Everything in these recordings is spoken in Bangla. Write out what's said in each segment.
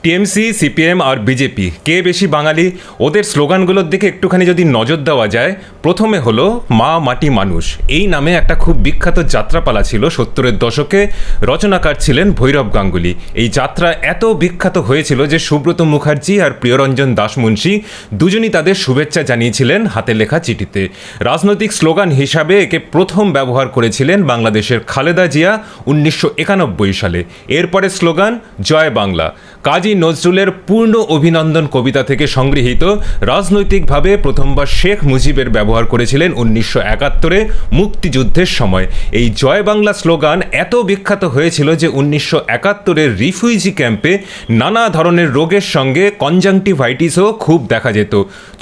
টিএমসি, সিপিএম আর বিজেপি কে বেশি বাঙালি, ওদের স্লোগানগুলোর দিকে একটুখানি যদি নজর দেওয়া যায়, প্রথমে হলো মা মাটি মানুষ। এই নামে একটা খুব বিখ্যাত যাত্রাপালা ছিল 70-এর দশকে, রচনাকার ছিলেন ভৈরব গাঙ্গুলি। এই যাত্রা এত বিখ্যাত হয়েছিল যে সুব্রত মুখার্জি আর প্রিয়রঞ্জন দাসমুন্সী দুজনই তাদের শুভেচ্ছা জানিয়েছিলেন হাতে লেখা চিঠিতে। রাজনৈতিক স্লোগান হিসাবে একে প্রথম ব্যবহার করেছিলেন বাংলাদেশের খালেদা জিয়া 1991 সালে। এরপরে স্লোগান জয় বাংলা। কাজী নজরুলের পূর্ণ অভিনন্দন কবিতা থেকে সংগৃহীত। রাজনৈতিকভাবে প্রথমবার শেখ মুজিবের ব্যবহার করেছিলেন 1971-এ মুক্তিযুদ্ধের সময়। এই জয় বাংলা স্লোগান এত বিখ্যাত হয়েছিল যে 1971-এর রিফিউজি ক্যাম্পে নানা ধরনের রোগের সঙ্গে কনজাংটিভাইটিসও খুব দেখা যেত।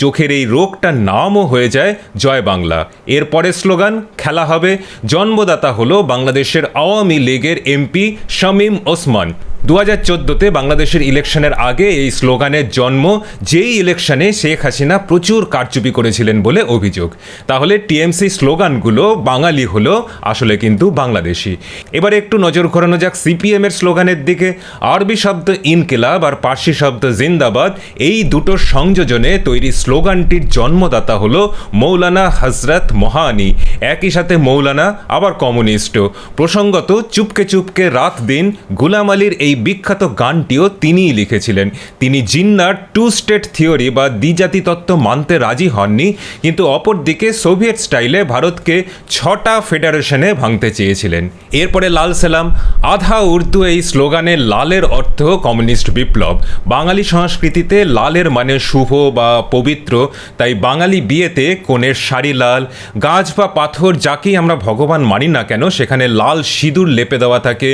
চোখের এই রোগটার নামও হয়ে যায় জয় বাংলা। এরপরে স্লোগান খেলা হবে। জন্মদাতা হলো বাংলাদেশের আওয়ামী লীগের এমপি শামীম ওসমান। 2014-তে বাংলাদেশের ইলেকশনের আগে এই স্লোগানের জন্ম, যেই ইলেকশনে শেখ হাসিনা প্রচুর কারচুপি করেছিলেন বলে অভিযোগ। তাহলে টিএমসি স্লোগানগুলো বাঙালি হলো, আসলে কিন্তু বাংলাদেশি। এবারে একটু নজর ঘোরানো যাক সিপিএমের স্লোগানের দিকে। আরবি শব্দ ইনকিলাব আর পার্সি শব্দ জিন্দাবাদ, এই দুটোর সংযোজনে তৈরি স্লোগানটির জন্মদাতা হলো মৌলানা হজরত মোহানি। একই সাথে মৌলানা আবার কমিউনিস্টও। প্রসঙ্গত চুপকে চুপকে রাত দিন গুলাম আলীর এই বিখ্যাত গানটিও তিনিই লিখেছিলেন। তিনি জিন্নার টু স্টেট থিওরি বা দ্বিজাতি তত্ত্ব মানতে রাজি হননি, কিন্তু অপরদিকে সোভিয়েত স্টাইলে ভারতকে 6টা ফেডারেশনে ভাঙতে চেয়েছিলেন। এরপরে লাল সালাম। আধা উর্দু এই স্লোগানের লালের অর্থ কমিউনিস্ট বিপ্লব। বাঙালি সংস্কৃতিতে লালের মানে শুভ বা পবিত্র, তাই বাঙালি বিয়েতে কনের শাড়ি লাল। গাছ বা পাথর যাকেই আমরা ভগবান মানি না কেন, সেখানে লাল সিঁদুর লেপে দেওয়া থাকে।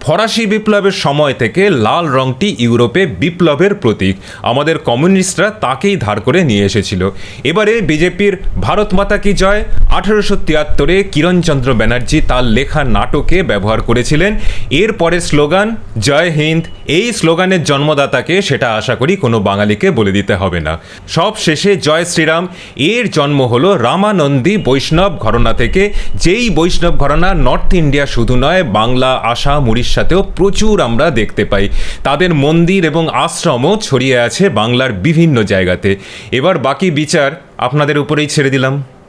ফরাসি বিপ্লবের সময় থেকে লাল রংটি ইউরোপে বিপ্লবের প্রতীক। আমাদের কমিউনিস্টরা তাকেই ধার করে নিয়ে এসেছিল। এবারে বিজেপির ভারত মাতা কি জয় 1873-এ কিরণচন্দ্র ব্যানার্জি তার লেখা নাটকে ব্যবহার করেছিলেন। এরপরে স্লোগান জয় হিন্দ। এই স্লোগানের জন্মদাতাকে সেটা আশা করি কোনো বাঙালিকে বলে দিতে হবে না। সব শেষে জয় শ্রীরাম। এর জন্ম হলো রামানন্দী বৈষ্ণব ঘরানা থেকে, যেই বৈষ্ণব ঘরানা নর্থ ইন্ডিয়া শুধু নয়, বাংলা, আসাম, উড়িষ্যাতেও প্রচুর আমরা দেখতে পাই। তাদের মন্দির এবং আশ্রমও ছড়িয়ে আছে বাংলার বিভিন্ন জায়গাতে। এবার বাকি বিচার আপনাদের উপরেই ছেড়ে দিলাম।